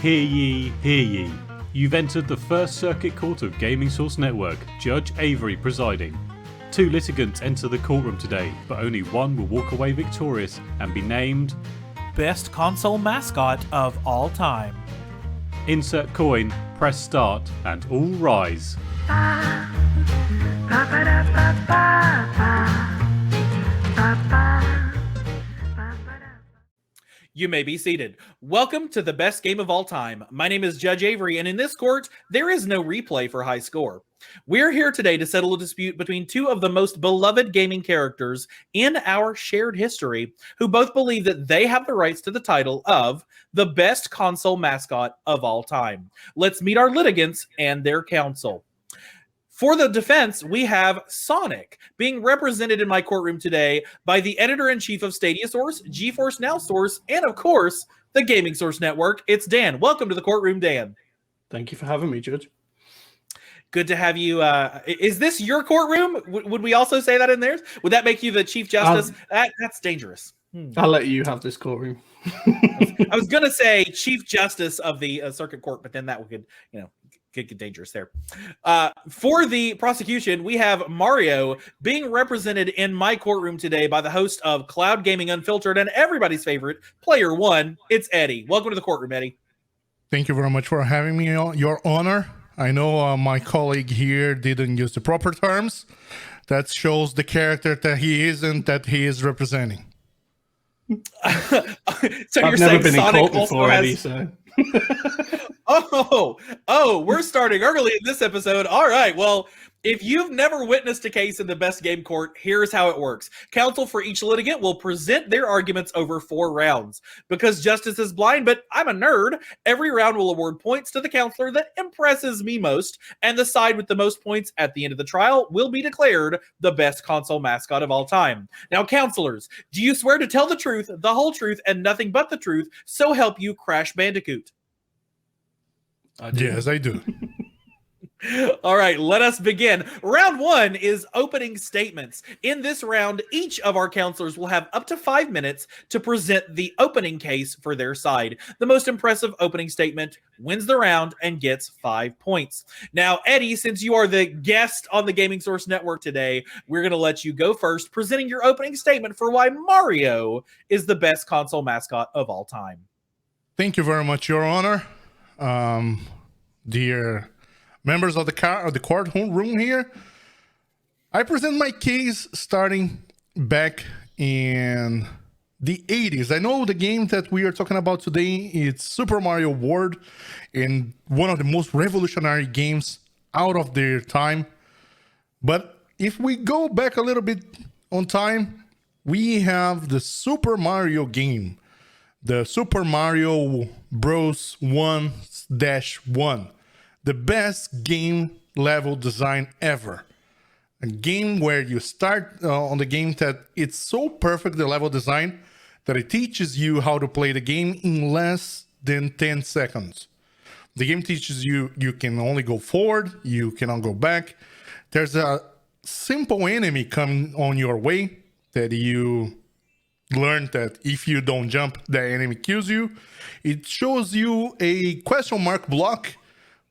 Hear ye, hear ye. You've entered the First Circuit Court of Gaming Source Network, Judge Avery presiding. 2 litigants enter the courtroom today, but only one will walk away victorious and be named Best Console Mascot of All Time. Insert coin, press start, and all rise. You may be seated. Welcome to the best game of all time. My name is Judge Avery, and in this court, there is no replay for high score. We're here today to settle a dispute between 2 of the most beloved gaming characters in our shared history, who both believe that they have the rights to the title of the best console mascot of all time. Let's meet our litigants and their counsel. For the defense, we have Sonic, being represented in my courtroom today by the editor-in-chief of Stadia Source, GeForce Now Source, and of course, the Gaming Source Network. It's Dan. Welcome to the courtroom, Dan. Thank you for having me, Judge. Good to have you. Is this your courtroom? Would we also say that in theirs? Would that make you the Chief Justice? That's dangerous. I'll let you have this courtroom. I was going to say Chief Justice of the Circuit Court, but then that could get dangerous there. For the prosecution, we have Mario being represented in my courtroom today by the host of Cloud Gaming Unfiltered and everybody's favorite, Player One. It's Eddie. Welcome to the courtroom, Eddie. Thank you very much for having me, Your Honor. I know my colleague here didn't use the proper terms. That shows the character that he is and that he is representing. So I've never been in court before, Eddie, so... Oh, we're starting early in this episode. All right, well, if you've never witnessed a case in the best game court, here's how it works. Counsel for each litigant will present their arguments over 4 rounds. Because justice is blind, but I'm a nerd, every round will award points to the counselor that impresses me most, and the side with the most points at the end of the trial will be declared the best console mascot of all time. Now, counselors, do you swear to tell the truth, the whole truth, and nothing but the truth, so help you Crash Bandicoot? Yes, I do. All right, let us begin. Round 1 is opening statements. In this round, each of our counselors will have up to 5 minutes to present the opening case for their side. The most impressive opening statement wins the round and gets 5 points. Now, Eddie, since you are the guest on the Gaming Source Network today, we're going to let you go first, presenting your opening statement for why Mario is the best console mascot of all time. Thank you very much, Your Honor. Dear members of the courtroom here, I present my case starting back in the 80s. I know the game that we are talking about today is Super Mario World, and one of the most revolutionary games out of their time. But if we go back a little bit on time, we have the Super Mario game, the Super Mario Bros. 1-1, the best game level design ever. A game where you start on the game that it's so perfect, the level design, that it teaches you how to play the game in less than 10 seconds. The game teaches you can only go forward, you cannot go back. There's a simple enemy coming on your way that you learn that if you don't jump, the enemy kills you. It shows you a question mark block,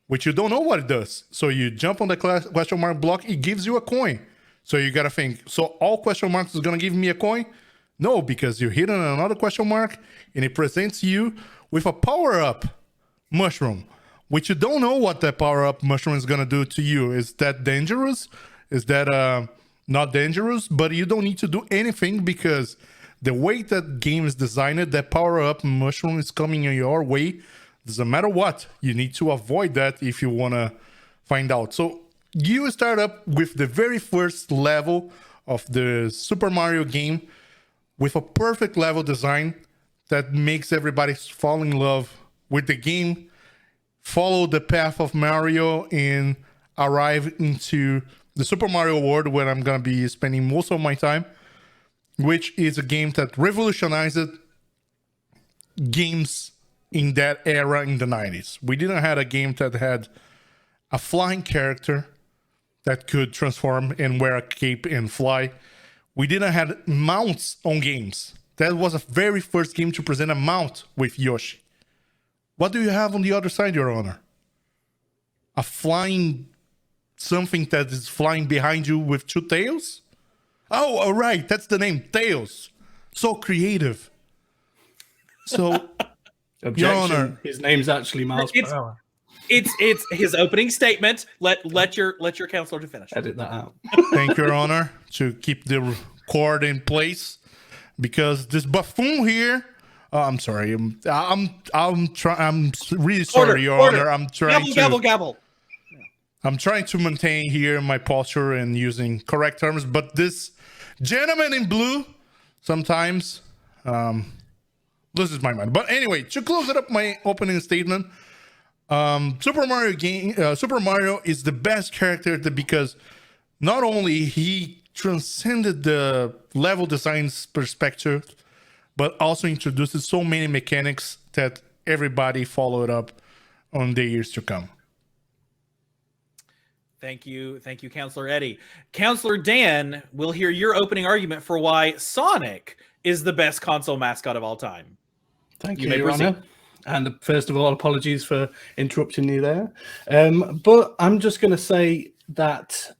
which you don't know what it does. So you jump on the question mark block, it gives you a coin. So you gotta think, so all question marks is gonna give me a coin? No, because you hit on another question mark and it presents you with a power-up mushroom, which you don't know what that power-up mushroom is gonna do to you. Is that dangerous? Is that not dangerous? But you don't need to do anything because the way that game is designed, that power-up mushroom is coming your way. Doesn't matter what, you need to avoid that if you want to find out. So you start up with the very first level of the Super Mario game with a perfect level design that makes everybody fall in love with the game, follow the path of Mario, and arrive into the Super Mario World, where I'm going to be spending most of my time, which is a game that revolutionized games in that era in the 90s. We didn't have a game that had a flying character that could transform and wear a cape and fly. We didn't have mounts on games. That was the very first game to present a mount with Yoshi. What do you have on the other side, Your Honor? A flying something that is flying behind you with two tails? Oh, all right. That's the name. Tails. So creative. So, Objection. Your Honor. His name's actually Miles per hour. It's his opening statement. Let your counselor to finish. Edit that out. Thank you, Your Honor, to keep the cord in place, because this buffoon here. I'm sorry. I'm really sorry, Your Honor. I'm trying gavel. I'm trying to maintain here my posture and using correct terms, but this gentleman in blue sometimes loses my mind. But anyway, to close it up, my opening statement. Super Mario is the best character because not only he transcended the level design's perspective, but also introduces so many mechanics that everybody followed up on the years to come. Thank you, Counselor Eddie. Counselor Dan, we'll hear your opening argument for why Sonic is the best console mascot of all time. Thank you, Your Honor. And first of all, apologies for interrupting you there. But I'm just going to say that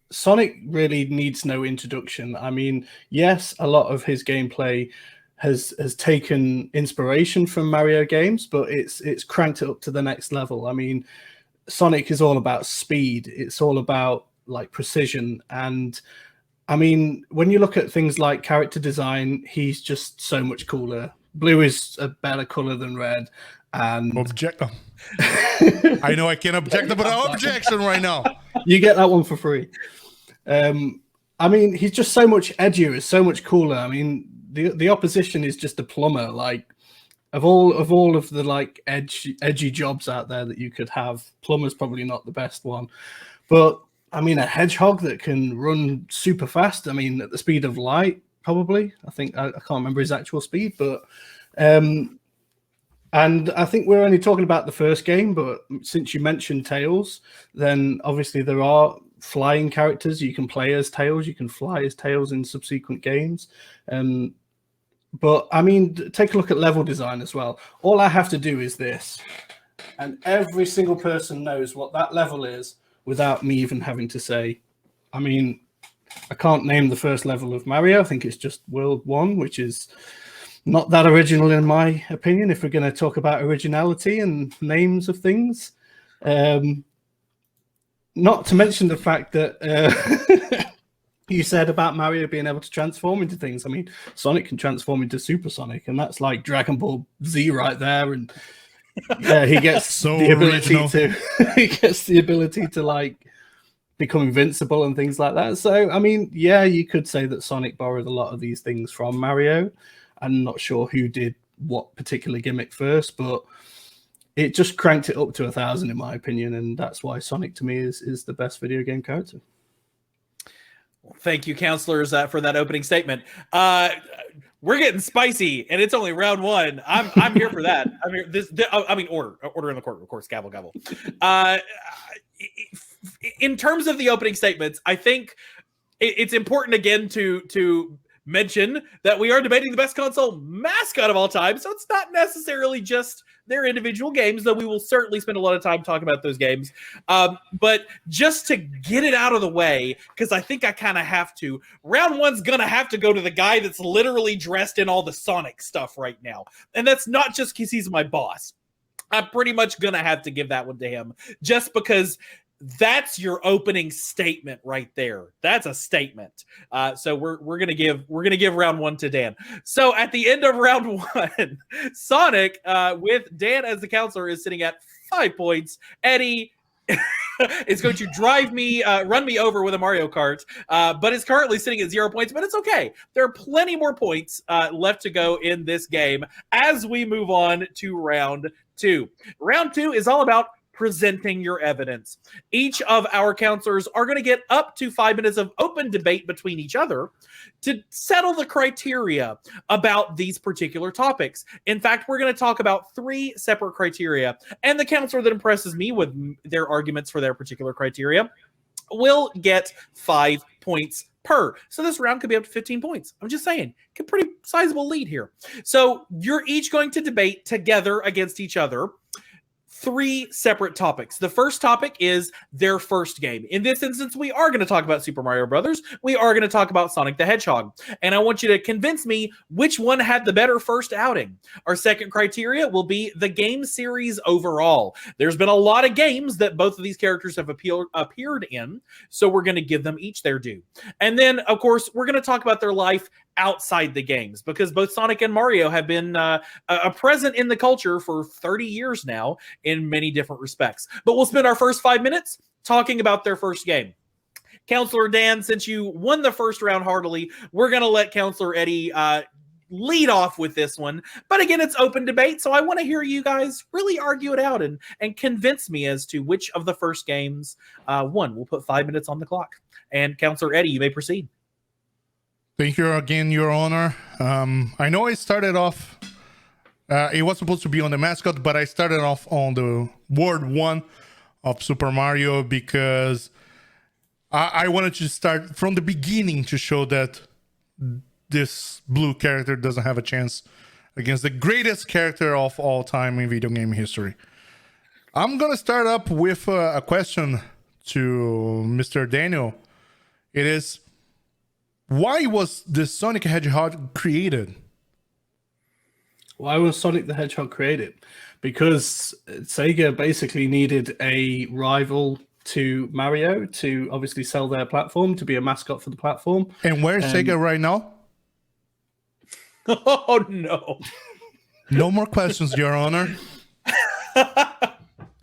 Sonic really needs no introduction. I mean, yes, a lot of his gameplay has taken inspiration from Mario games, but it's cranked it up to the next level. I mean, Sonic is all about speed. It's all about like precision. And I mean, when you look at things like character design, he's just so much cooler. Blue is a better color than red. And I know I can't object, but no objection right now. You get that one for free. I mean, he's just so much edgier. It's so much cooler. I mean, the opposition is just a plumber. Like of all of the like edgy jobs out there that you could have, plumber's probably not the best one. But I mean, a hedgehog that can run super fast. I mean, at the speed of light, probably. I think I can't remember his actual speed, but and I think we're only talking about the first game. But since you mentioned Tails, then obviously there are flying characters. You can play as Tails. You can fly as Tails in subsequent games. But I mean, take a look at level design as well. All I have to do is this, and every single person knows what that level is without me even having to say. I mean, I can't name the first level of Mario. I think it's just World 1, which is not that original in my opinion, if we're going to talk about originality and names of things. Not to mention the fact that you said about Mario being able to transform into things. I mean, Sonic can transform into Super Sonic, and that's like Dragon Ball Z right there. And yeah, he gets the ability to like become invincible and things like that. So, I mean, yeah, you could say that Sonic borrowed a lot of these things from Mario. I'm not sure who did what particular gimmick first, but it just cranked it up to 1,000 in my opinion, and that's why Sonic to me is the best video game character. Thank you, counselors, for that opening statement. We're getting spicy, and it's only round 1. I'm here for that. I'm here. Order in the court, of course. Gavel, gavel. In terms of the opening statements, I think it's important again to mention that we are debating the best console mascot of all time. So it's not necessarily just their individual games, though we will certainly spend a lot of time talking about those games. But just to get it out of the way, because I think I kind of have to, round 1's going to have to go to the guy that's literally dressed in all the Sonic stuff right now. And that's not just because he's my boss. I'm pretty much going to have to give that one to him just because that's your opening statement right there. That's a statement. So we're gonna give round 1 to Dan. So at the end of round 1, Sonic with Dan as the counselor is sitting at 5 points. Eddie is going to run me over with a Mario Kart, but is currently sitting at 0 points. But it's okay. There are plenty more points left to go in this game as we move on to round 2. Round 2 is all about presenting your evidence. Each of our counselors are going to get up to 5 minutes of open debate between each other to settle the criteria about these particular topics. In fact, we're going to talk about 3 separate criteria, and the counselor that impresses me with their arguments for their particular criteria will get 5 points per. So this round could be up to 15 points. I'm just saying, pretty sizable lead here. So you're each going to debate together against each other 3 separate topics. The first topic is their first game. In this instance, we are going to talk about Super Mario Brothers. We are going to talk about Sonic the Hedgehog. And I want you to convince me which one had the better first outing. Our second criteria will be the game series overall. There's been a lot of games that both of these characters have appeared in, so we're going to give them each their due. And then, of course, we're going to talk about their life outside the games, because both Sonic and Mario have been a present in the culture for 30 years now in many different respects. But we'll spend our first 5 minutes talking about their first game. Counselor Dan, since you won the first round heartily, we're going to let Counselor Eddie lead off with this one. But again, it's open debate, so I want to hear you guys really argue it out and convince me as to which of the first games won. We'll put 5 minutes on the clock. And Counselor Eddie, you may proceed. Thank you again, Your Honor. I know I started off, it was supposed to be on the mascot, but I started off on the World 1 of Super Mario because I wanted to start from the beginning to show that this blue character doesn't have a chance against the greatest character of all time in video game history. I'm going to start up with a question to Mr. Daniel. It is, why was the Sonic the Hedgehog created? Why was Sonic the Hedgehog created? Because Sega basically needed a rival to Mario to obviously sell their platform, to be a mascot for the platform. And where's Sega right now? Oh, no. No more questions, Your Honor.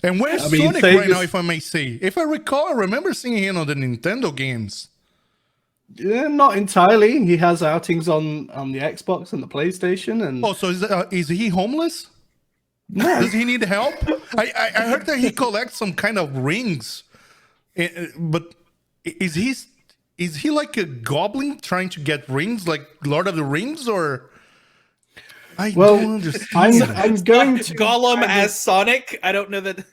And where's Sonic Sega's right now, if I may say? If I recall, I remember seeing him on the Nintendo games. Yeah, not entirely. He has outings on the Xbox and the PlayStation. And Oh, so is he homeless? no, Does he need help? I heard that he collects some kind of rings. But is he like a goblin trying to get rings, like Lord of the Rings, or I don't understand. I'm going to Gollum as Sonic. I don't know that.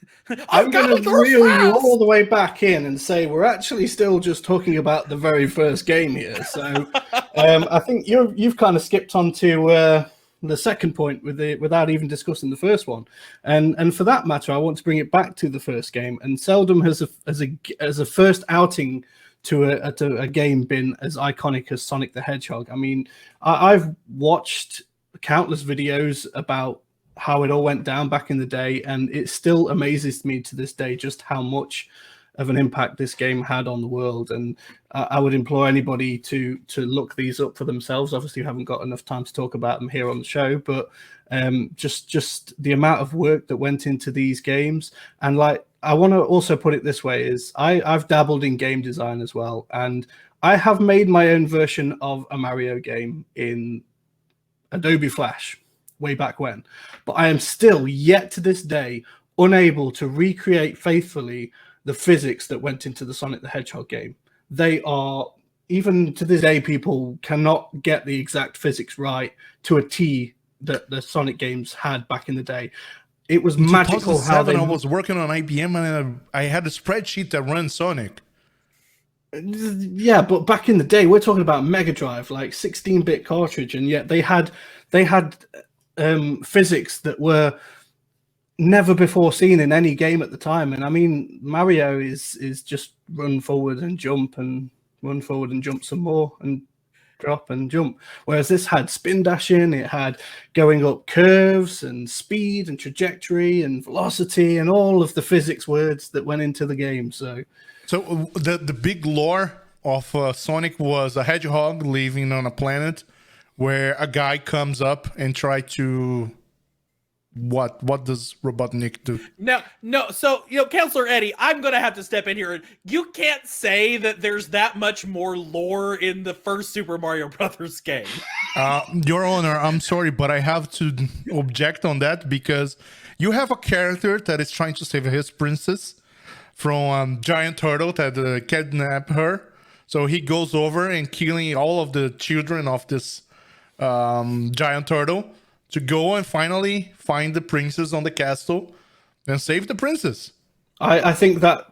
I'm going to reel you all the way back in and say we're actually still just talking about the very first game here. So I think you've kind of skipped on to the second point without even discussing the first one. And for that matter, I want to bring it back to the first game. And seldom has a first outing to a game been as iconic as Sonic the Hedgehog. I mean, I've watched countless videos about how it all went down back in the day, and it still amazes me to this day just how much of an impact this game had on the world. And I would implore anybody to look these up for themselves. Obviously, we haven't got enough time to talk about them here on the show, but just the amount of work that went into these games. And like, I want to also put it this way, is I've dabbled in game design as well, and I have made my own version of a Mario game in Adobe Flash way back when, but I am still yet to this day unable to recreate faithfully the physics that went into the Sonic the Hedgehog game. They are, even to this day, people cannot get the exact physics right to a T that the Sonic games had back in the day. It was magical how they... I was working on IBM and I had a spreadsheet that ran Sonic. Yeah, but back in the day, we're talking about Mega Drive, like 16-bit cartridge, and yet they had physics that were never before seen in any game at the time. And I mean, Mario is just run forward and jump and run forward and jump some more and drop and jump. Whereas this had spin dashing, it had going up curves and speed and trajectory and velocity and all of the physics words that went into the game. So the big lore of Sonic was a hedgehog living on a planet where a guy comes up and try to... What does Robotnik do? No. So, Counselor Eddie, I'm going to have to step in here. You can't say that there's that much more lore in the first Super Mario Brothers game. Your Honor, I'm sorry, but I have to object on that because you have a character that is trying to save his princess from giant turtle that kidnapped her. So he goes over and killing all of the children of this giant turtle to go and finally find the princess on the castle and save the princess. I think that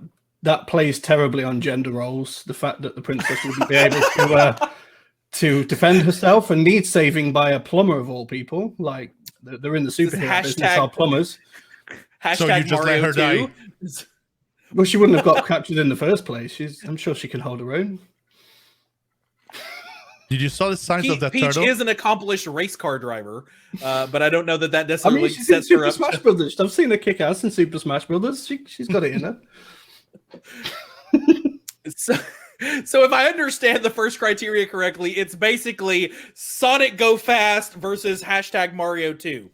that plays terribly on gender roles. The fact that the princess wouldn't be able to defend herself and need saving by a plumber of all people. Like they're in the superhero business, are plumbers. Hashtag So you just Mario let her 2. die. Well, she wouldn't have got captured in the first place. I'm sure she can hold her own. Did you saw the signs of that Peach turtle? is an accomplished race car driver, but I don't know that I necessarily mean, she's in sets her Super up. Smash Brothers. I've seen her kick ass in Super Smash Brothers. She's got it in her. So if I understand the first criteria correctly, it's basically Sonic Go Fast versus hashtag Mario 2.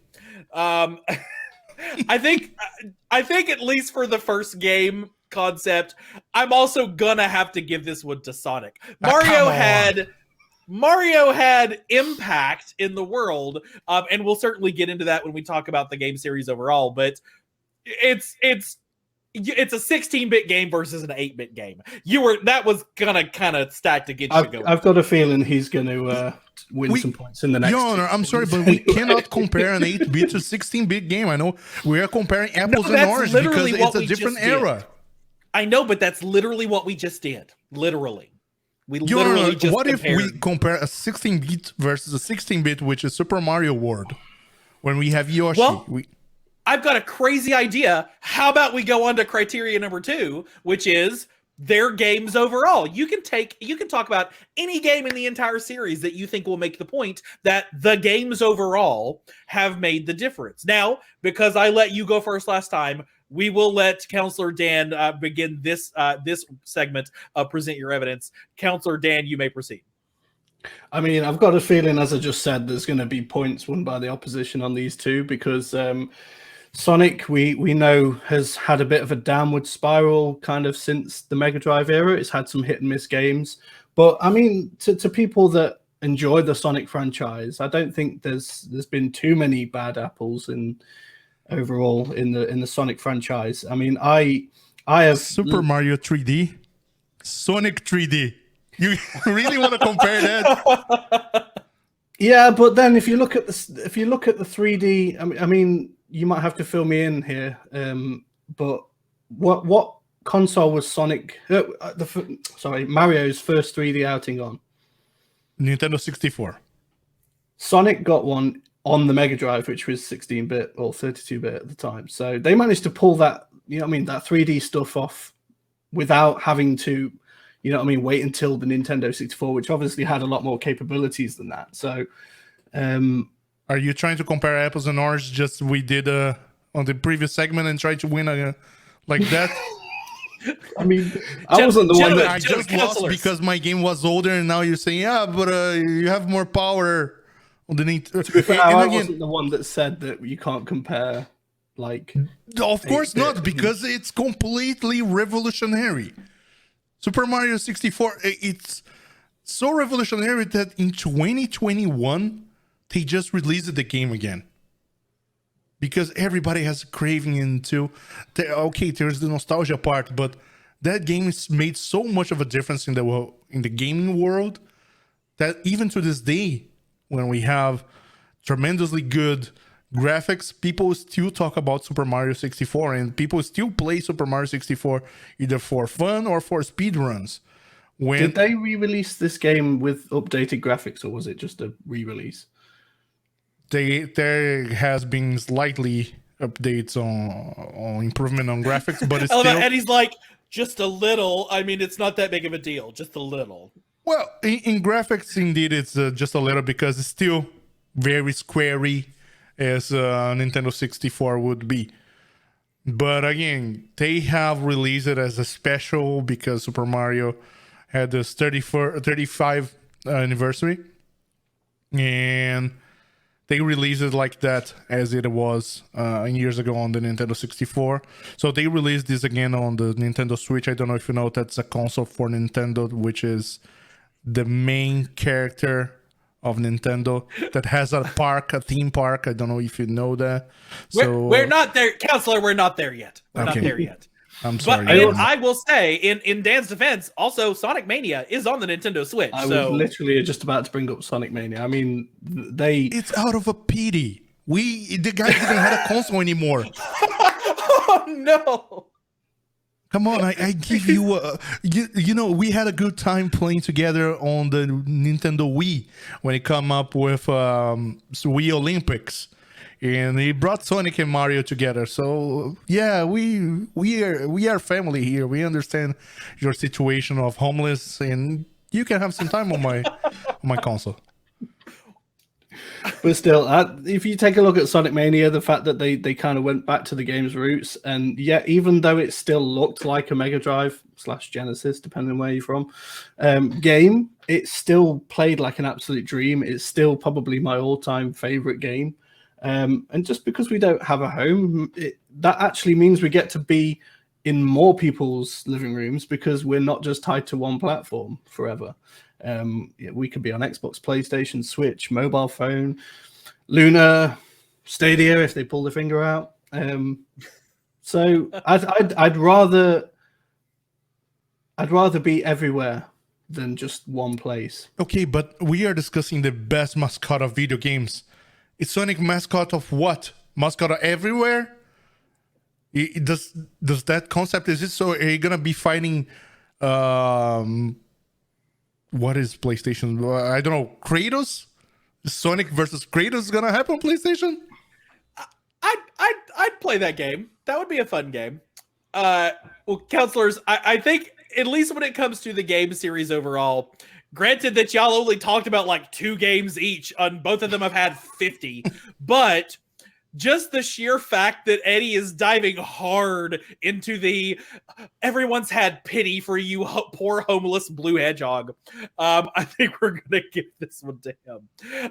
I think at least for the first game concept, I'm also gonna have to give this one to Sonic. Mario had impact in the world, and we'll certainly get into that when we talk about the game series overall. But it's a 16-bit game versus an 8-bit game. That was gonna kind of stack to get you going. I've got a feeling he's going to win some points in the next. Your Honor, I'm sorry, but we cannot compare an 8-bit to 16-bit game. I know we are comparing apples and oranges because it's a different era. I know, but that's literally what we just did. Literally. Your Honor, just what compared. if we compare a 16-bit versus a 16-bit, which is Super Mario World, when we have Yoshi? Well, I've got a crazy idea. How about we go on to criteria number 2, which is their games overall. You can talk about any game in the entire series that you think will make the point that the games overall have made the difference. Now, because I let you go first last time, we will let Counselor Dan begin this segment of Present Your Evidence. Counselor Dan, you may proceed. I mean, I've got a feeling, as I just said, there's going to be points won by the opposition on these two because Sonic, we know, has had a bit of a downward spiral kind of since the Mega Drive era. It's had some hit and miss games. But, I mean, to people that enjoy the Sonic franchise, I don't think there's been too many bad apples overall in the Sonic franchise. I mean, I have Super Mario 3D, Sonic 3D. You really want to compare that? Yeah, but then if you look at the 3D, I mean, you might have to fill me in here. But what console was Sonic? Mario's first 3D outing on? Nintendo 64. Sonic got one on the Mega Drive, which was 16-bit or 32-bit at the time. So they managed to pull that, that 3D stuff off without having to, wait until the Nintendo 64, which obviously had a lot more capabilities than that. So, are you trying to compare apples and oranges just we did on the previous segment and try to win like that? I mean, I wasn't the one that I just lost because my game was older, and now you're saying, but you have more power. I wasn't the one that said that you can't compare, Of course not, because it's completely revolutionary. Super Mario 64, it's so revolutionary that in 2021, they just released the game again. Because everybody has a craving into... Okay, there's the nostalgia part, but that game has made so much of a difference in the gaming world that even to this day, when we have tremendously good graphics, people still talk about Super Mario 64, and people still play Super Mario 64 either for fun or for speedruns. Did they re-release this game with updated graphics, or was it just a re-release? There has been slightly updates on improvement on graphics, but it's still... And he's like, just a little. I mean, it's not that big of a deal, just a little. Well, in graphics, indeed, it's just a little because it's still very squarey as Nintendo 64 would be. But again, they have released it as a special because Super Mario had this 35th anniversary. And they released it like that as it was years ago on the Nintendo 64. So they released this again on the Nintendo Switch. I don't know if you know that's a console for Nintendo, which is the main character of Nintendo that has a theme park. I don't know if you know that. We're not there, Counselor. We're not there yet. We're not there yet. I'm sorry. But I will say, in Dan's defense, also Sonic Mania is on the Nintendo Switch. I was literally just about to bring up Sonic Mania. I mean, it's out of a pity. The guy didn't have a console anymore. Oh no! Come on, I give you, you know, we had a good time playing together on the Nintendo Wii when it come up with Wii Olympics, and it brought Sonic and Mario together. So yeah, we are family here. We understand your situation of homeless, and you can have some time on my console. But still, if you take a look at Sonic Mania, the fact that they kind of went back to the game's roots, and yet even though it still looked like a Mega Drive / Genesis, depending on where you're from, game, it still played like an absolute dream. It's still probably my all-time favorite game. And just because we don't have a home, that actually means we get to be in more people's living rooms because we're not just tied to one platform forever. We could be on Xbox, PlayStation, Switch, mobile phone, Luna, Stadia if they pull their finger out. So I'd rather be everywhere than just one place. Okay, but we are discussing the best mascot of video games. Is Sonic mascot of what? Mascot of everywhere? Does that concept exist? So are you gonna be fighting? What is PlayStation? I don't know. Kratos? Sonic versus Kratos gonna happen on PlayStation? I'd play that game. That would be a fun game. Well, counselors, I think at least when it comes to the game series overall, granted that y'all only talked about like 2 games each, on both of them I've had 50, but just the sheer fact that Eddie is diving hard into the everyone's had pity for you poor homeless blue hedgehog. I think we're gonna give this one to him.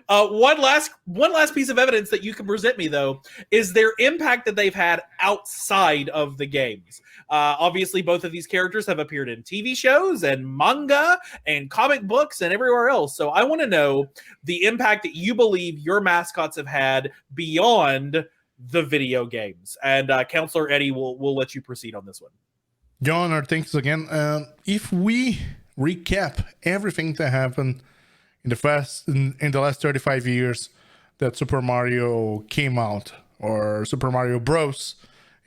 One last piece of evidence that you can present me though is their impact that they've had outside of the games. Obviously, both of these characters have appeared in TV shows and manga and comic books and everywhere else. So I want to know the impact that you believe your mascots have had beyond the video games. And Counselor Eddie will let you proceed on this one. John, thanks again. If we recap everything that happened in the last 35 years that Super Mario came out, or Super Mario Bros.,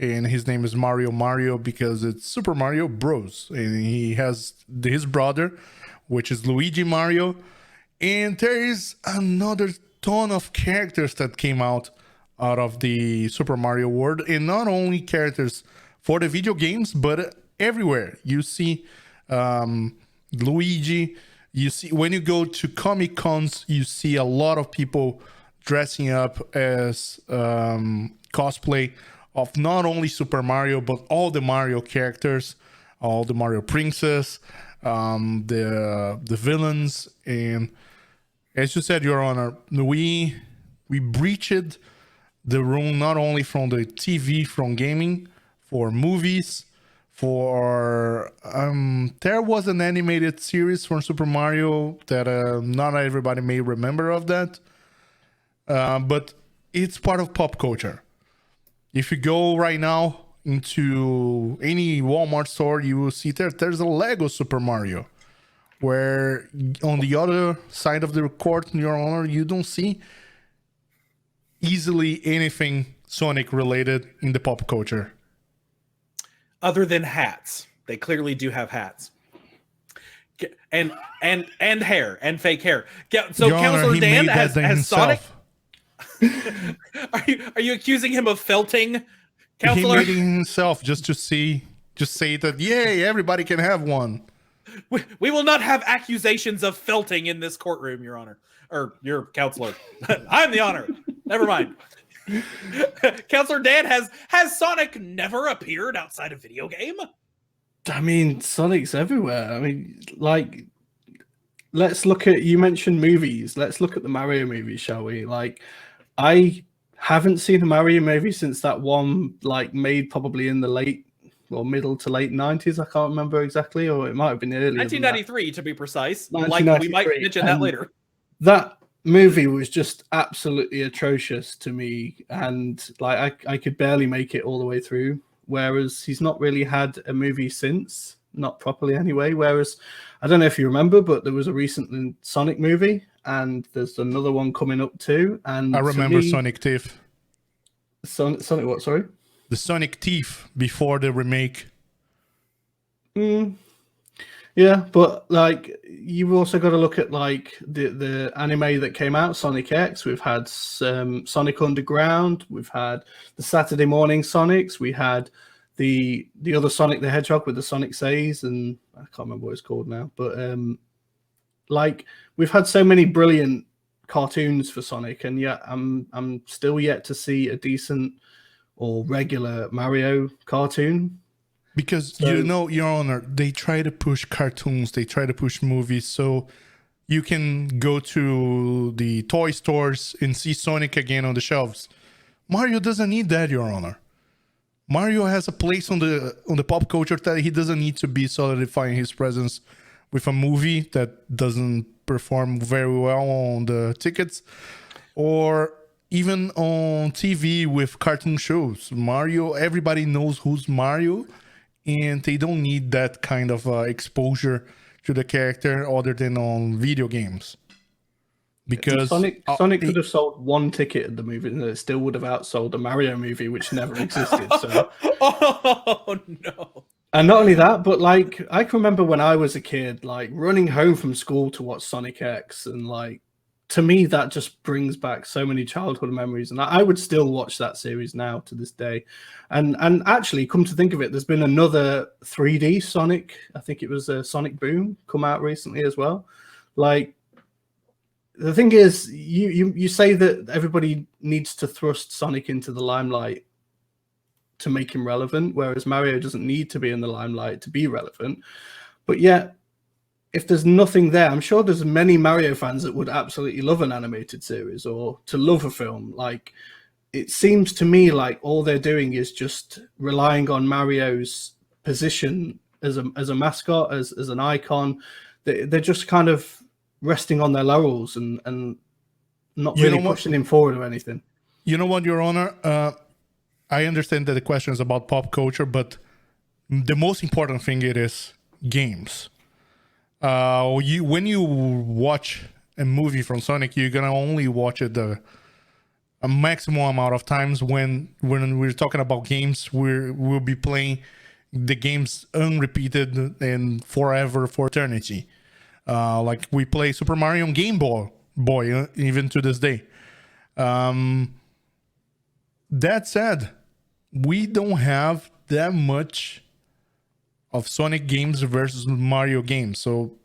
and his name is Mario because it's Super Mario Bros. And he has his brother, which is Luigi Mario. And there is another ton of characters that came out of the Super Mario world. And not only characters for the video games, but everywhere. You see Luigi. You see, when you go to Comic Cons, you see a lot of people dressing up as cosplay of not only Super Mario, but all the Mario characters, all the Mario princess, the villains. And as you said, Your Honor, we breached the rule not only from the TV, from gaming, for movies, for there was an animated series from Super Mario that not everybody may remember of that, but it's part of pop culture. If you go right now into any Walmart store, you will see there's a Lego Super Mario, where on the other side of the court, Your Honor, you don't see easily anything Sonic related in the pop culture. Other than hats. They clearly do have hats. And hair, and fake hair. So Counselor Dan has Sonic... Are you accusing him of felting, Counselor? He made it himself just to say that, yay, everybody can have one. We will not have accusations of felting in this courtroom, Your Honor. Or your Counselor. I'm the honor. Never mind. Counselor Dan, has Sonic never appeared outside a video game? I mean, Sonic's everywhere. I mean, like, let's look at, you mentioned movies. Let's look at the Mario movies, shall we? Like, I haven't seen a Mario movie since that one, like, made probably in the middle to late 90s. I can't remember exactly, or it might have been earlier. 1993 to be precise. Like, we might mention that later. That movie was just absolutely atrocious to me, and like I could barely make it all the way through. Whereas he's not really had a movie since, not properly anyway. Whereas I don't know if you remember, but there was a recent Sonic movie, and there's another one coming up too. And I remember Sonic Thief. Sonic what? Sorry, the Sonic Thief before the remake. Yeah, but like you've also got to look at like the anime that came out, Sonic X. We've had Sonic Underground. We've had the Saturday morning Sonics. We had the other Sonic the Hedgehog with the Sonic Says, and I can't remember what it's called now. But like we've had so many brilliant cartoons for Sonic, and yet I'm still yet to see a decent or regular Mario cartoon. Because Your Honor, they try to push cartoons, they try to push movies, so you can go to the toy stores and see Sonic again on the shelves. Mario doesn't need that, Your Honor. Mario has a place on the pop culture that he doesn't need to be solidifying his presence with a movie that doesn't perform very well on the tickets, or even on TV with cartoon shows. Mario, everybody knows who's Mario, and they don't need that kind of exposure to the character other than on video games. Because Sonic could have sold one ticket at the movie and it still would have outsold a Mario movie, which never existed. So. Oh no. And not only that, but like I can remember when I was a kid, like running home from school to watch Sonic X, and like to me that just brings back so many childhood memories, and I would still watch that series now to this day. And actually, come to think of it, there's been another 3D Sonic. I think it was a Sonic Boom come out recently as well. Like the thing is, you say that everybody needs to thrust Sonic into the limelight to make him relevant, whereas Mario doesn't need to be in the limelight to be relevant. But yet, if there's nothing there, I'm sure there's many Mario fans that would absolutely love an animated series or to love a film. Like, it seems to me like all they're doing is just relying on Mario's position as a mascot, as an icon. They're just kind of resting on their laurels and not really pushing him forward or anything. You know what, Your Honor? I understand that the question is about pop culture, but the most important thing it is games. When you watch a movie from Sonic, you're gonna only watch it a maximum amount of times. When we're talking about games, we'll be playing the games unrepeated and forever, for eternity. Like we play Super Mario on Game Boy even to this day. That said, we don't have that much of Sonic games versus Mario games. So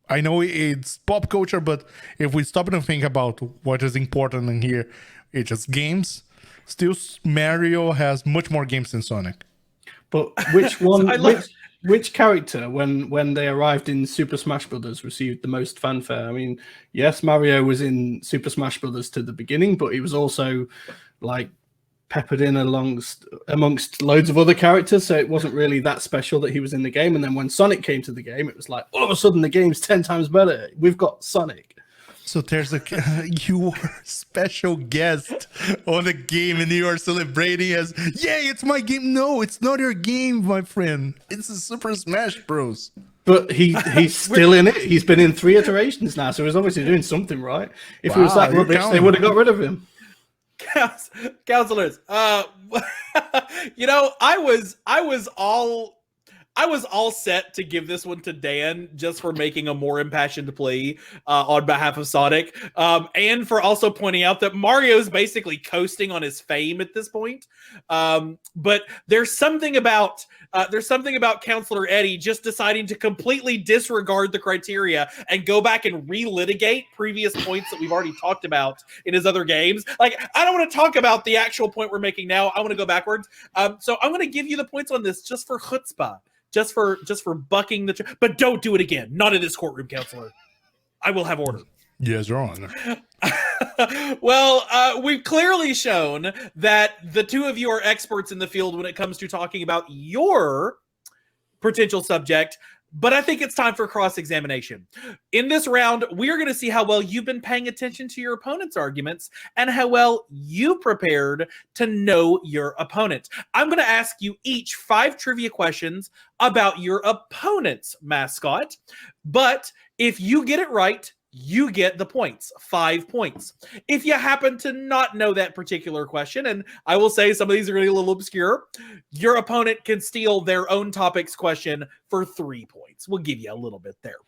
I know it's pop culture, but if we stop and think about what is important in here, it's just games. Still, Mario has much more games than Sonic. But which one? Which character, when they arrived in Super Smash Brothers, received the most fanfare? I mean, yes, Mario was in Super Smash Brothers to the beginning, but he was also like peppered in amongst loads of other characters, so it wasn't really that special that he was in the game. And then when Sonic came to the game, it was like all of a sudden the game's 10 times better. We've got Sonic. So there's you are a special guest on the game, and you are celebrating as, yay, it's my game. No, it's not your game, my friend. It's a Super Smash Bros. But he's still in it. He's been in 3 iterations now, so he's obviously doing something right. If he was that rubbish, they would have got rid of him. Counselors, you know, I was all set to give this one to Dan just for making a more impassioned plea on behalf of Sonic, and for also pointing out that Mario's basically coasting on his fame at this point. But there's something about Counselor Eddie just deciding to completely disregard the criteria and go back and relitigate previous points that we've already talked about in his other games. Like, I don't want to talk about the actual point we're making now. I want to go backwards. So I'm going to give you the points on this just for chutzpah. Just for bucking the but don't do it again. Not in this courtroom, Counselor. I will have order. Yes, Your Honor. Well, we've clearly shown that the two of you are experts in the field when it comes to talking about your potential subject, but I think it's time for cross-examination. In this round, we are going to see how well you've been paying attention to your opponent's arguments and how well you prepared to know your opponent. I'm going to ask you each 5 trivia questions about your opponent's mascot, but if you get it right, you get the points, 5 points. If you happen to not know that particular question, and I will say some of these are going to be a little obscure, your opponent can steal their own topic's question for 3 points. We'll give you a little bit there.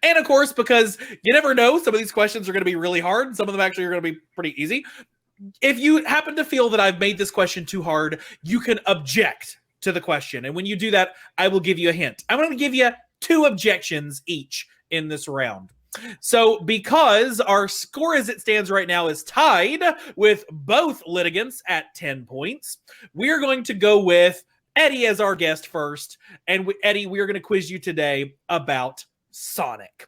And of course, because you never know, some of these questions are going to be really hard. Some of them actually are going to be pretty easy. If you happen to feel that I've made this question too hard, you can object to the question. And when you do that, I will give you a hint. I'm going to give you 2 objections each in this round. So because our score as it stands right now is tied with both litigants at 10 points, we're going to go with Eddie as our guest first. And Eddie, we're going to quiz you today about Sonic.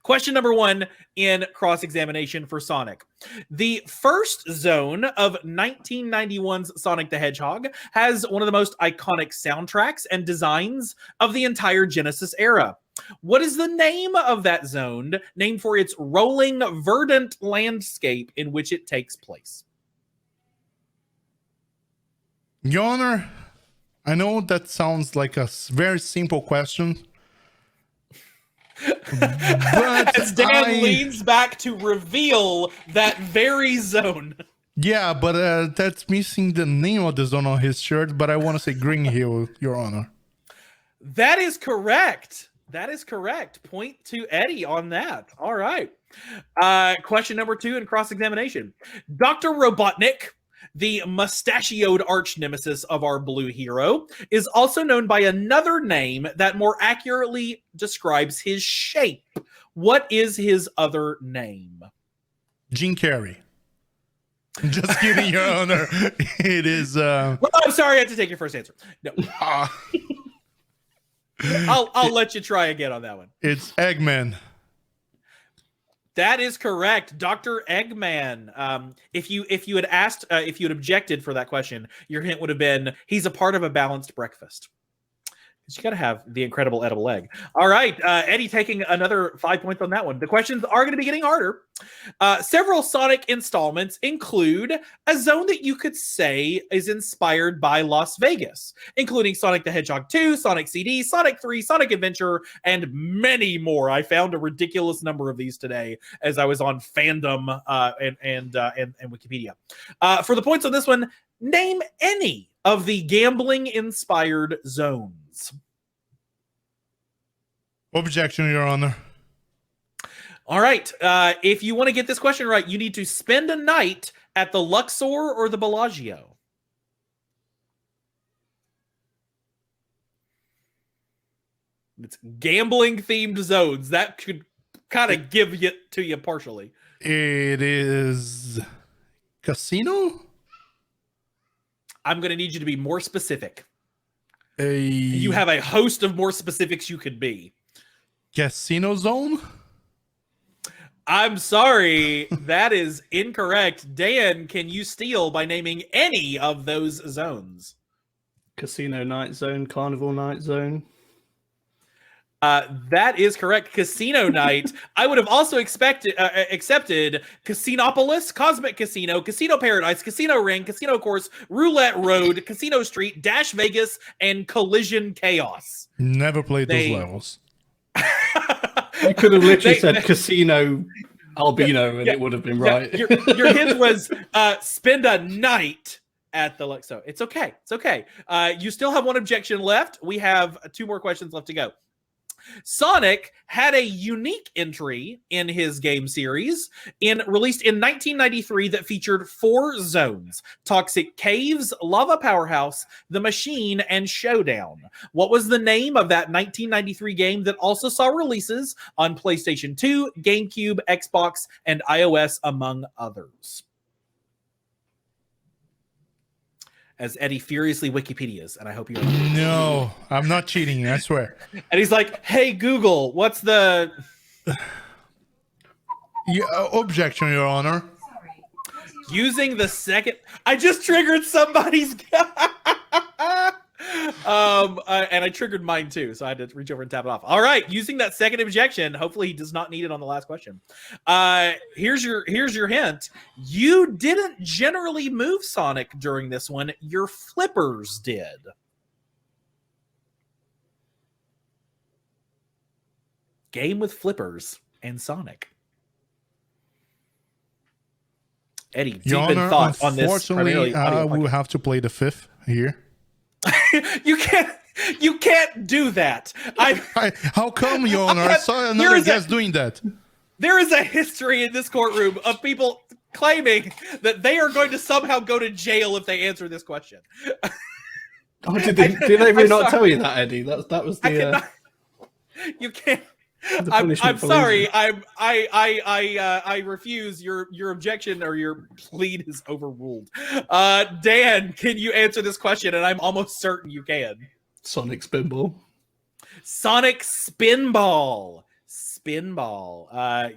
Question number 1 in cross-examination for Sonic. The first zone of 1991's Sonic the Hedgehog has one of the most iconic soundtracks and designs of the entire Genesis era. What is the name of that zone, named for its rolling, verdant landscape in which it takes place? Your Honor, I know that sounds like a very simple question. But as Dan leans back to reveal that very zone. Yeah, but that's missing the name of the zone on his shirt, but I want to say Green Hill, Your Honor. That is correct. That is correct. Point to Eddie on that. All right. Question number 2 in cross-examination. Dr. Robotnik, the mustachioed arch nemesis of our blue hero, is also known by another name that more accurately describes his shape. What is his other name? Gene Carrey. Just kidding, Your Honor. It is... Well, I'm sorry, I had to take your first answer. No. I'll let you try again on that one. It's Eggman. That is correct, Dr. Eggman. If you had asked, if you had objected for that question, your hint would have been he's a part of a balanced breakfast. Because you got to have the incredible edible egg. All right, Eddie taking another 5 points on that one. The questions are going to be getting harder. Several Sonic installments include a zone that you could say is inspired by Las Vegas, including Sonic the Hedgehog 2, Sonic CD, Sonic 3, Sonic Adventure, and many more. I found a ridiculous number of these today as I was on Fandom and Wikipedia. For the points on this one, name any of the gambling-inspired zones. Objection, Your Honor. All right. If you want to get this question right, you need to spend a night at the Luxor or the Bellagio. It's gambling-themed zones. That could kind of give it to you partially. It is casino? I'm going to need you to be more specific. A You have a host of more specifics you could be. casino zone? I'm sorry, that is incorrect. Dan, can you steal by naming any of those zones? Casino Night Zone, Carnival Night Zone. That is correct. Casino Night. I would have also accepted Casinopolis, Cosmic Casino, Casino Paradise, Casino Ring, Casino Course, Roulette Road, Casino Street, Dash Vegas, and Collision Chaos. Never played those levels. You could have literally said Casino Albino and it would have been right. Your hint was spend a night at the Luxor. It's okay. It's okay. You still have one objection left. We have 2 more questions left to go. Sonic had a unique entry in his game series released in 1993 that featured 4 zones: Toxic Caves, Lava Powerhouse, The Machine, and Showdown. What was the name of that 1993 game that also saw releases on PlayStation 2, GameCube, Xbox, and iOS, among others? As Eddie furiously Wikipedias, and I hope you're... No, I'm not cheating, I swear. And he's like, hey, Google, what's the... Yeah, objection, Your Honor. Using the second... I just triggered somebody's... and I triggered mine too, so I had to reach over and tap it off. All right, using that second objection, hopefully he does not need it on the last question. Here's your hint. You didn't generally move Sonic during this one. Your flippers did. Game with flippers. and Sonic? Eddie, deep Your in Honor, thought on this. unfortunately, we'll have to play the fifth here. You can't do that. How come, Your Honor? I saw another guest doing that. There is a history in this courtroom of people claiming that they are going to somehow go to jail if they answer this question. Oh, did they really not tell you that, Eddie? That was the. You can't. I'm sorry. I refuse. Your objection or your plea is overruled. Dan, can you answer this question? And I'm almost certain you can. Sonic Spinball. Sonic Spinball.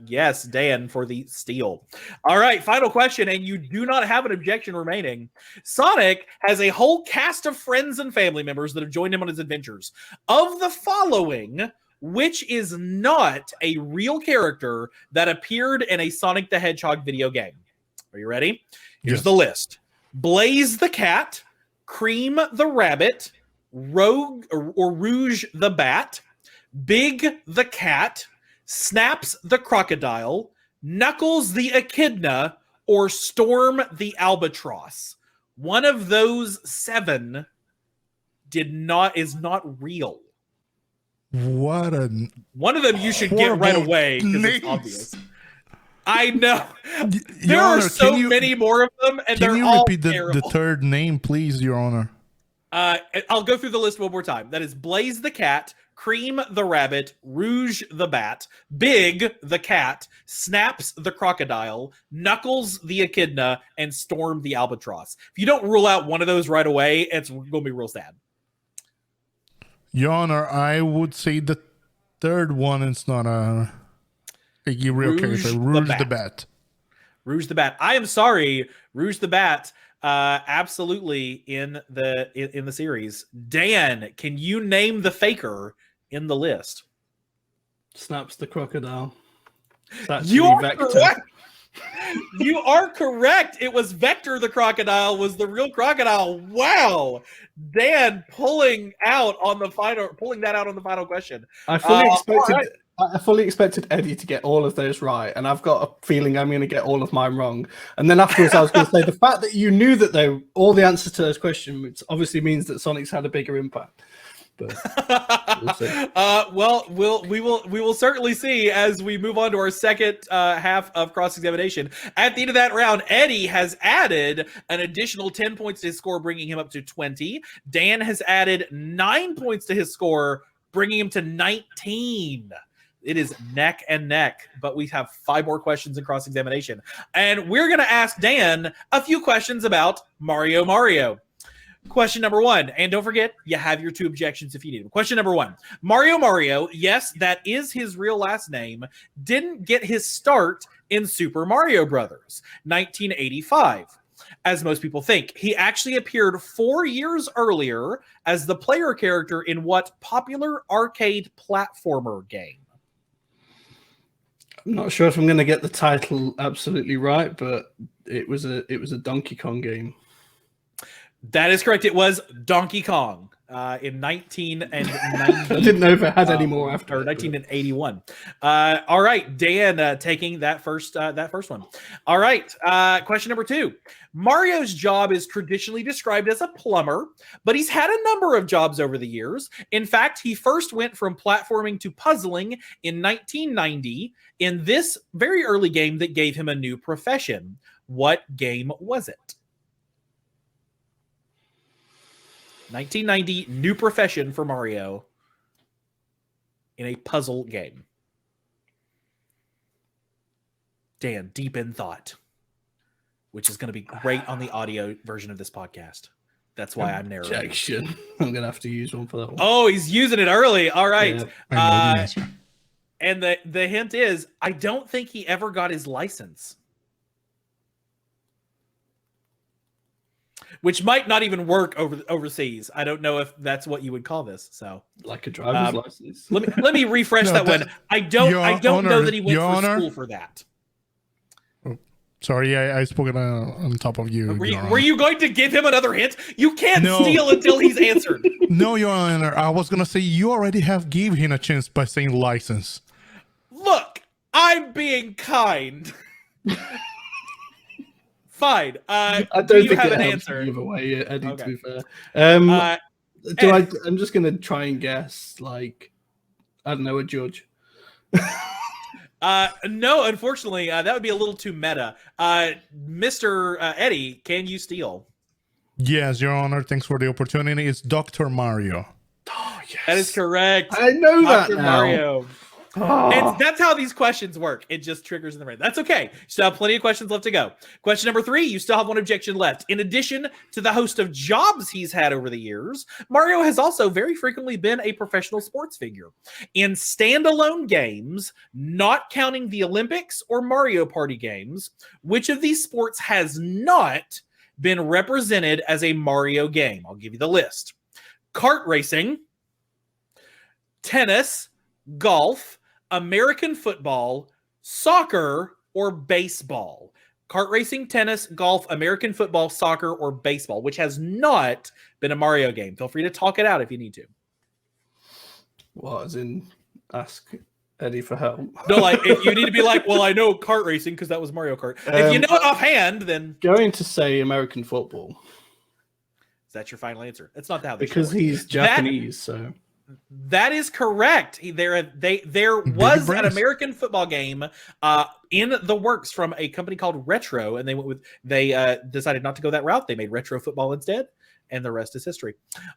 Yes, Dan for the steal. All right, final question, and you do not have an objection remaining. Sonic has a whole cast of friends and family members that have joined him on his adventures. Of the following, which is not a real character that appeared in a Sonic the Hedgehog video game? Are you ready? Here's the list. Blaze the Cat, Cream the Rabbit, Rogue or Rouge the Bat, Big the Cat, Snaps the Crocodile, Knuckles the Echidna, or Storm the Albatross. One of those 7 is not real. One of them you should get right away because it's obvious. I know. There are so many more of them, and they're all terrible. Can you repeat the third name, please, Your Honor? I'll go through the list one more time. That is Blaze the Cat, Cream the Rabbit, Rouge the Bat, Big the Cat, Snaps the Crocodile, Knuckles the Echidna, and Storm the Albatross. If you don't rule out one of those right away, it's going to be real sad. Your Honor, I would say the third one is not a real character. Rouge the Bat. Rouge the Bat. I am sorry, Rouge the Bat. Absolutely in the series. Dan, can you name the faker in the list? Snaps the Crocodile. You are correct. You are correct. It was Vector the Crocodile was the real crocodile. Wow. Dan pulling that out on the final question. I fully expected Eddie to get all of those right, and I've got a feeling I'm going to get all of mine wrong. And then afterwards, I was going to say the fact that you knew that all the answers to those questions obviously means that Sonic's had a bigger impact. But we'll see. We will certainly see as we move on to our second half of cross-examination. At the end of that round, Eddie has added an additional 10 points to his score, bringing him up to 20. Dan has added 9 points to his score, bringing him to 19. It is neck and neck, but we have 5 more questions in cross-examination. And we're going to ask Dan a few questions about Mario. Question number 1, and don't forget, you have your 2 objections if you need them. Question number 1, Mario, yes, that is his real last name, didn't get his start in Super Mario Brothers, 1985. As most people think, he actually appeared 4 years earlier as the player character in what popular arcade platformer game? I'm not sure if I'm going to get the title absolutely right, but it was a Donkey Kong game. That is correct. It was Donkey Kong in 1990. I didn't know if it had any more after. 1981. All right, Dan taking that first one. All right, question number 2. Mario's job is traditionally described as a plumber, but he's had a number of jobs over the years. In fact, he first went from platforming to puzzling in 1990 in this very early game that gave him a new profession. What game was it? 1990, new profession for Mario in a puzzle game. Dan, deep in thought, which is going to be great on the audio version of this podcast. That's why I'm narrating. Objection. I'm going to have to use one for that one. Oh, he's using it early. All right. Yeah, and the hint is, I don't think he ever got his license. Which might not even work overseas. I don't know if that's what you would call this. So, like a driver's license. Let me refresh that one. I don't know that he went to school for that. Oh, sorry, I spoke on top of you. Were you going to give him another hint? You can't steal until he's answered. No, Your Honor. I was gonna say you already have gave him a chance by saying license. Look, I'm being kind. Fine. I don't do you think have it an helps answer? either way, Eddie. Okay. To be fair, I'm just gonna try and guess. Like, I don't know, a judge. No, unfortunately, that would be a little too meta. Mr. Eddie, can you steal? Yes, Your Honor. Thanks for the opportunity. It's Dr. Mario. Oh yes, That is correct. I know that Dr. now. Mario. Oh. And that's how these questions work. It just triggers in the brain. That's okay. You still have plenty of questions left to go. Question number 3, you still have one objection left. In addition to the host of jobs he's had over the years, Mario has also very frequently been a professional sports figure. In standalone games, not counting the Olympics or Mario Party games, which of these sports has not been represented as a Mario game? I'll give you the list. Kart racing, tennis, golf, American football, soccer, or baseball. Kart racing, tennis, golf, American football, soccer, or baseball, which has not been a Mario game. Feel free to talk it out if you need to. What, as in ask Eddie for help? No, like if you need to be like, well, I know kart racing because that was Mario Kart. If you know it offhand, then Going to say American football is that your final answer? It's not that because he's Japanese, so. That is correct. There was an American football game in the works from a company called Retro, and they decided not to go that route. They made retro football instead, and the rest is history.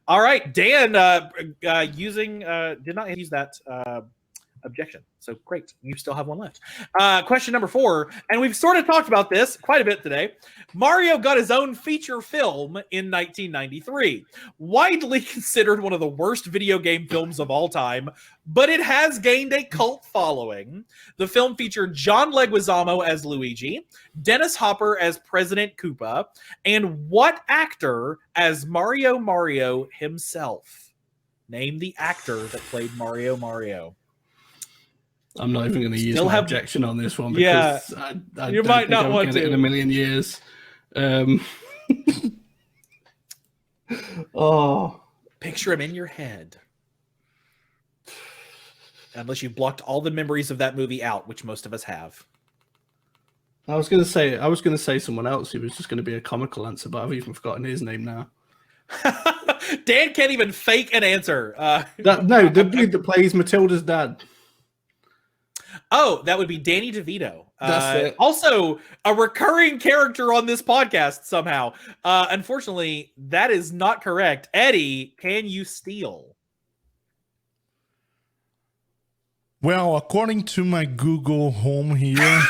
All right, Dan did not use that objection. So great. You still have one left. Question number 4, and we've sort of talked about this quite a bit today. Mario got his own feature film in 1993. Widely considered one of the worst video game films of all time, but it has gained a cult following. The film featured John Leguizamo as Luigi, Dennis Hopper as President Koopa, and what actor as Mario himself? Name the actor that played Mario. I'm not even going to use my objection on this one because I you don't might think not I'll want get to it in a million years. Oh, picture him in your head. Unless you've blocked all the memories of that movie out, which most of us have. I was going to say someone else who was just going to be a comical answer, but I've even forgotten his name now. Dan can't even fake an answer. The dude that plays Matilda's dad. Oh, that would be Danny DeVito. That's it. Also, a recurring character on this podcast somehow. Unfortunately, that is not correct. Eddie, can you steal? Well, according to my Google Home here,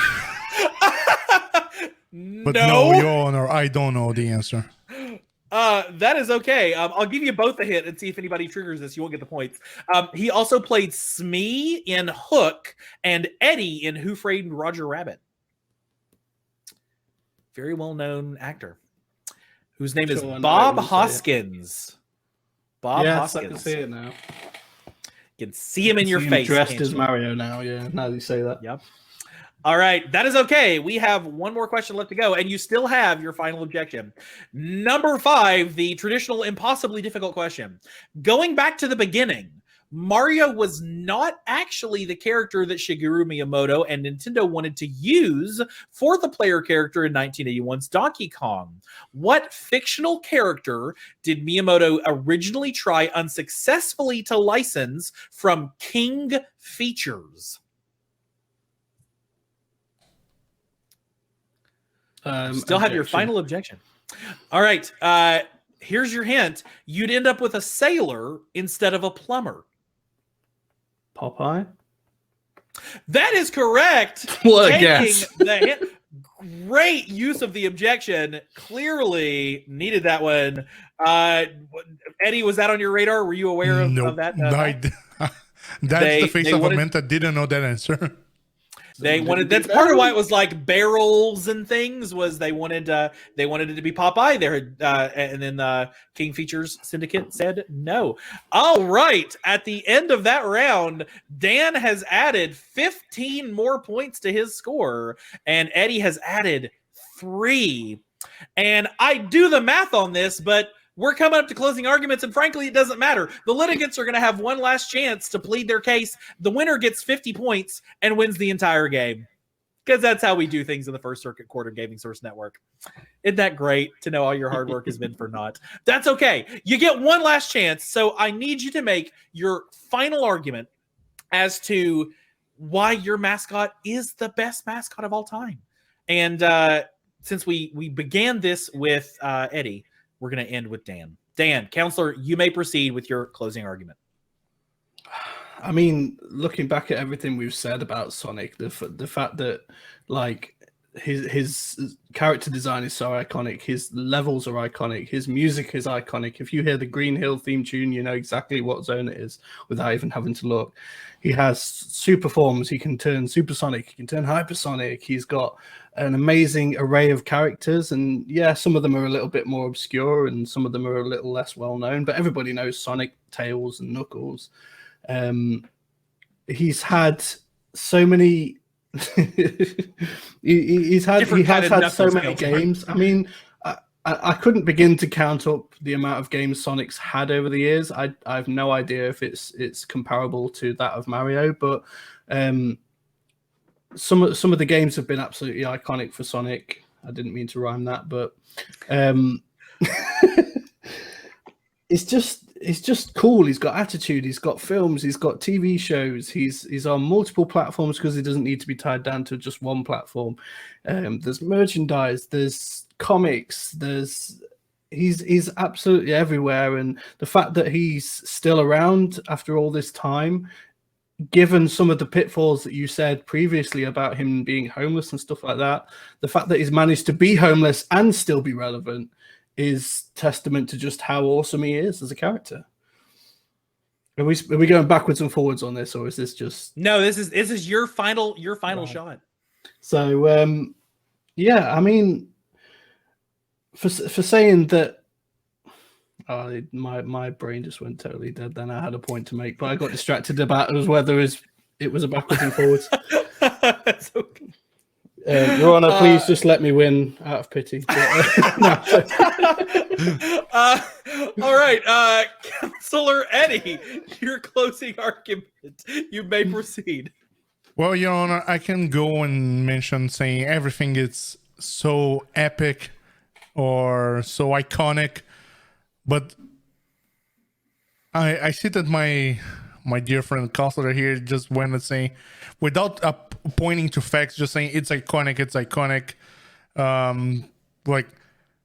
but no, Your Honor, I don't know the answer. That is okay. I'll give you both a hit and see if anybody triggers this. You won't get the points. He also played Smee in Hook and Eddie in Who Framed Roger Rabbit. Very well-known actor whose name is Bob Hoskins. Bob Hoskins. I can see it now. You can see him in your face. Dressed as Mario now, yeah. Now that you say that. Yep. All right, that is okay. We have one more question left to go, and you still have your final objection. Number 5, the traditional impossibly difficult question. Going back to the beginning, Mario was not actually the character that Shigeru Miyamoto and Nintendo wanted to use for the player character in 1981's Donkey Kong. What fictional character did Miyamoto originally try unsuccessfully to license from King Features? Still have your final objection. All right. Here's your hint. You'd end up with a sailor instead of a plumber. Popeye? That is correct. What a guess. Great use of the objection. Clearly needed that one. Eddie, was that on your radar? Were you aware of that? That's the face of a man that didn't know that answer. They wanted. That's part of why it was like barrels and things. Was they wanted it to be Popeye there, and then King Features Syndicate said no. All right, at the end of that round, Dan has added 15 more points to his score, and Eddie has added 3. And I do the math on this, but we're coming up to closing arguments, and frankly, it doesn't matter. The litigants are going to have one last chance to plead their case. The winner gets 50 points and wins the entire game. Because that's how we do things in the First Circuit Court of Gaming Source Network. Isn't that great to know all your hard work has been for naught? That's okay. You get one last chance, so I need you to make your final argument as to why your mascot is the best mascot of all time. And since we began this with Eddie, we're going to end with Dan. Dan, counselor, you may proceed with your closing argument. I mean, looking back at everything we've said about Sonic, the fact that like his character design is so iconic, his levels are iconic, his music is iconic. If you hear the Green Hill theme tune, you know exactly what zone it is without even having to look. He has super forms. He can turn supersonic. He can turn hypersonic. He's got an amazing array of characters, and yeah, some of them are a little bit more obscure, and some of them are a little less well known. But everybody knows Sonic, Tails, and Knuckles. He's had so many he has had so many games. I mean, I couldn't begin to count up the amount of games Sonic's had over the years. I have no idea if it's comparable to that of Mario, but some of the games have been absolutely iconic for Sonic. I didn't mean to rhyme that, but it's just cool. He's got attitude. He's got films. He's got TV shows. He's on multiple platforms because he doesn't need to be tied down to just one platform. There's merchandise. There's comics. He's absolutely everywhere. And the fact that he's still around after all this time, given some of the pitfalls that you said previously about him being homeless and stuff like that, the fact that he's managed to be homeless and still be relevant is testament to just how awesome he is as a character. Are we going backwards and forwards on this, or is this just no? This is your final shot. So yeah, I mean, for saying that, my brain just went totally dead. Then I had a point to make, but I got distracted about whether it was a backwards and forwards. That's okay. Your Honor, please just let me win out of pity. All right, Counselor Eddie, your closing argument. You may proceed. Well, Your Honor, I can go and mention saying everything is so epic or so iconic, but I see that my dear friend Counselor here just went and saying, without pointing to facts, just saying it's iconic. Like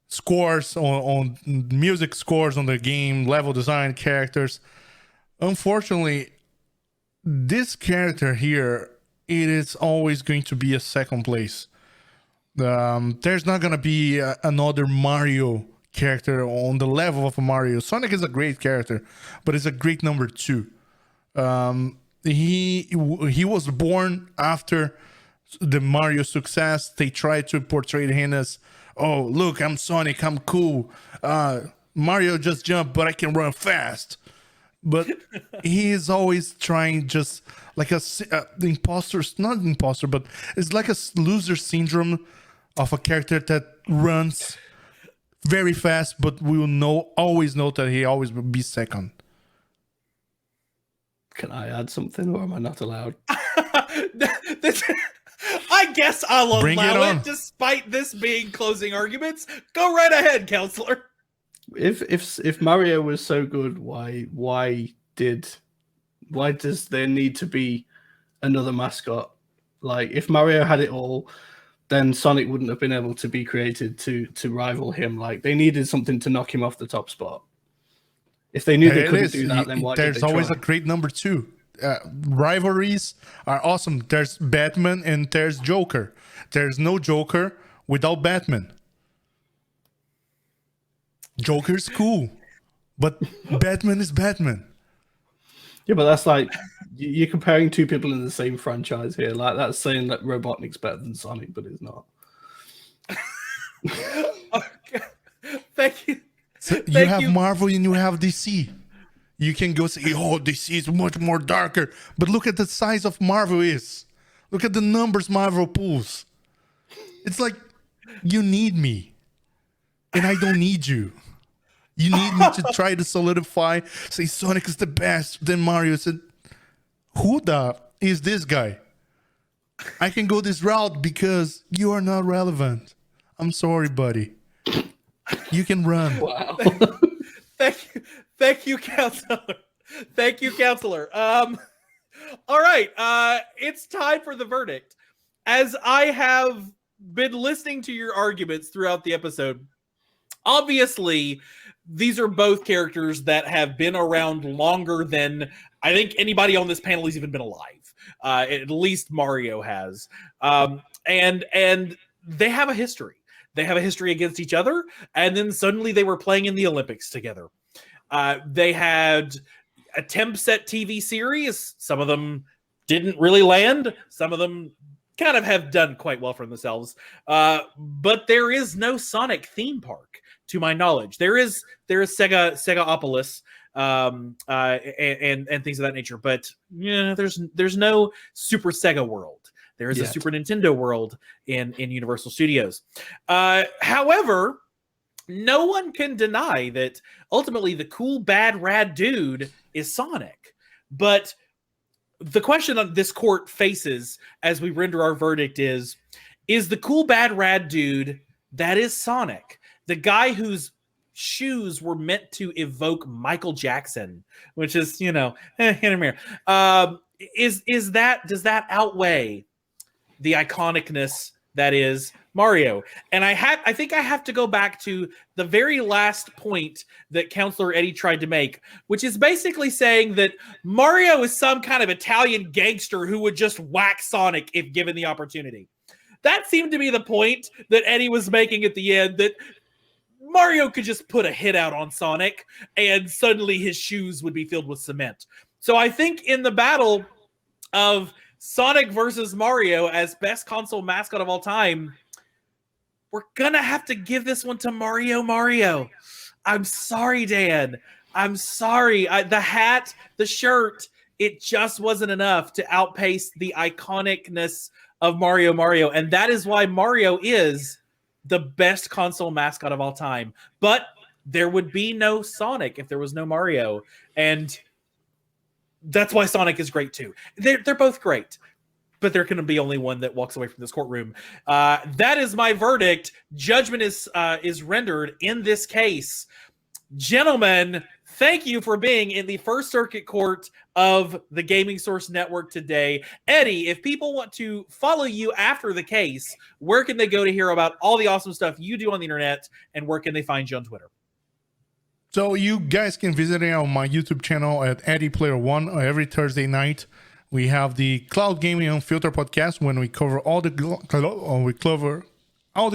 scores on music scores on the game, level design, characters. Unfortunately, this character here, it is always going to be a second place. There's not going to be another Mario character on the level of a Mario. Sonic is a great character, but it's a great number 2. He was born after the Mario success. They tried to portray him as, oh, look, I'm Sonic, I'm cool. Mario just jumped, but I can run fast. But he is always trying just like the imposter, not imposter, but it's like a loser syndrome of a character that runs very fast, but we will always know that he always will be second. Can I add something, or am I not allowed? I guess I'll Bring allow it, despite this being closing arguments. Go right ahead, Counselor. If Mario was so good, why does there need to be another mascot? Like, if Mario had it all, then Sonic wouldn't have been able to be created to rival him. Like, they needed something to knock him off the top spot. If they knew they couldn't do that, then why did they There's always try? a great number 2. Rivalries are awesome. There's Batman and there's Joker. There's no Joker without Batman. Joker's cool, but Batman is Batman. Yeah, but that's like you're comparing two people in the same franchise here. Like, that's saying that Robotnik's better than Sonic, but it's not. Okay. Thank you. So you have Marvel and you have DC. You can go say, oh, DC is much more darker. But look at the size of Marvel is. Look at the numbers Marvel pulls. It's like, you need me. And I don't need you. You need me to try to solidify, say Sonic is the best. Then Mario said, who the is this guy? I can go this route because you are not relevant. I'm sorry, buddy. You can run. Wow. Thank you, counselor. Thank you, counselor. All right, it's time for the verdict. As I have been listening to your arguments throughout the episode, obviously, these are both characters that have been around longer than I think anybody on this panel has even been alive. At least Mario has. And they have a history. They have a history against each other, and then suddenly they were playing in the Olympics together. They had attempts at TV series. Some of them didn't really land. Some of them kind of have done quite well for themselves. But there is no Sonic theme park, to my knowledge. There is Segaopolis, and things of that nature. But yeah, there's no Super Sega World. There is a Super Nintendo World in Universal Studios. However, no one can deny that ultimately the cool, bad, rad dude is Sonic. But the question that this court faces as we render our verdict is the cool, bad, rad dude that is Sonic, the guy whose shoes were meant to evoke Michael Jackson, which is, does that outweigh the iconicness that is Mario? And I think I have to go back to the very last point that Counselor Eddie tried to make, which is basically saying that Mario is some kind of Italian gangster who would just whack Sonic if given the opportunity. That seemed to be the point that Eddie was making at the end, that Mario could just put a hit out on Sonic and suddenly his shoes would be filled with cement. So I think in the battle of Sonic versus Mario as best console mascot of all time, we're gonna have to give this one to Mario. I'm sorry, Dan. I'm sorry. The hat, the shirt, it just wasn't enough to outpace the iconicness of Mario. And that is why Mario is the best console mascot of all time. But there would be no Sonic if there was no Mario. And that's why Sonic is great too. They're both great, but there can be only one that walks away from this courtroom. That is my verdict. Judgment is rendered in this case. Gentlemen, thank you for being in the First Circuit Court of the Gaming Source Network today. Eddie, if people want to follow you after the case, where can they go to hear about all the awesome stuff you do on the internet, and where can they find you on Twitter? So you guys can visit me on my YouTube channel at EddiePlayer1 every Thursday night. We have the Cloud Gaming Unfiltered podcast when we cover all the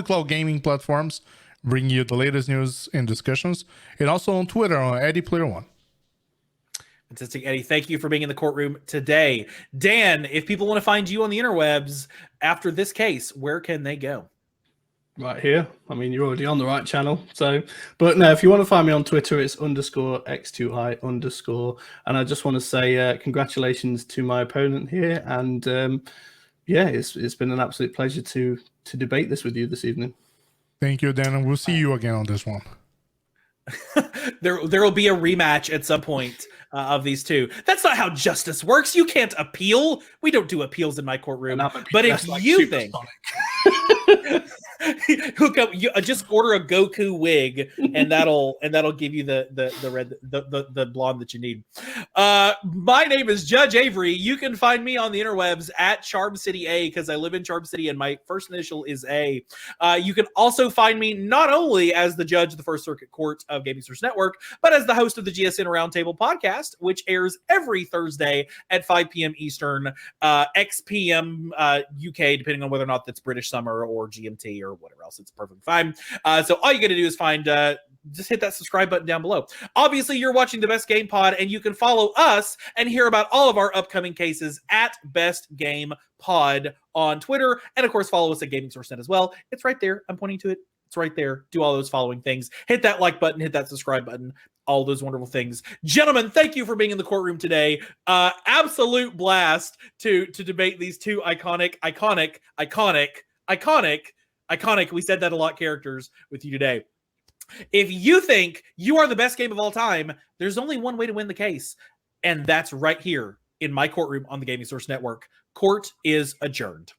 cloud gaming platforms, bring you the latest news and discussions, and also on Twitter on EddiePlayer1. Fantastic, Eddie. Thank you for being in the courtroom today. Dan, if people want to find you on the interwebs after this case, where can they go? Right here. I mean, you're already on the right channel. So, but no, if you want to find me on Twitter, it's _X2I_. And I just want to say congratulations to my opponent here. And yeah, it's been an absolute pleasure to debate this with you this evening. Thank you, Dan. And we'll see you again on this one. There will be a rematch at some point of these two. That's not how justice works. You can't appeal. We don't do appeals in my courtroom. But if like you think hook up, just order a Goku wig, and that'll give you the red the blonde that you need. My name is Judge Avery. You can find me on the interwebs at Charm City A, because I live in Charm City and my first initial is A. You can also find me not only as the judge of the First Circuit Court of Gaming Source Network, but as the host of the GSN Roundtable podcast, which airs every Thursday at 5 p.m. Eastern, X p.m. UK, depending on whether or not that's British summer or GMT or whatever else. It's perfectly fine. So all you got to do is find just hit that subscribe button down below. Obviously, you're watching the Best Game Pod, and you can follow us and hear about all of our upcoming cases at Best Game Pod on Twitter, and of course follow us at Gaming Source Net as well. It's right there. I'm pointing to it. It's right there. Do all those following things. Hit that like button, hit that subscribe button, all those wonderful things. Gentlemen, thank you for being in the courtroom today. Absolute blast to debate these two iconic, we said that a lot, characters with you today. If you think you are the best game of all time, there's only one way to win the case, and that's right here in my courtroom on the Gaming Source Network. Court is adjourned.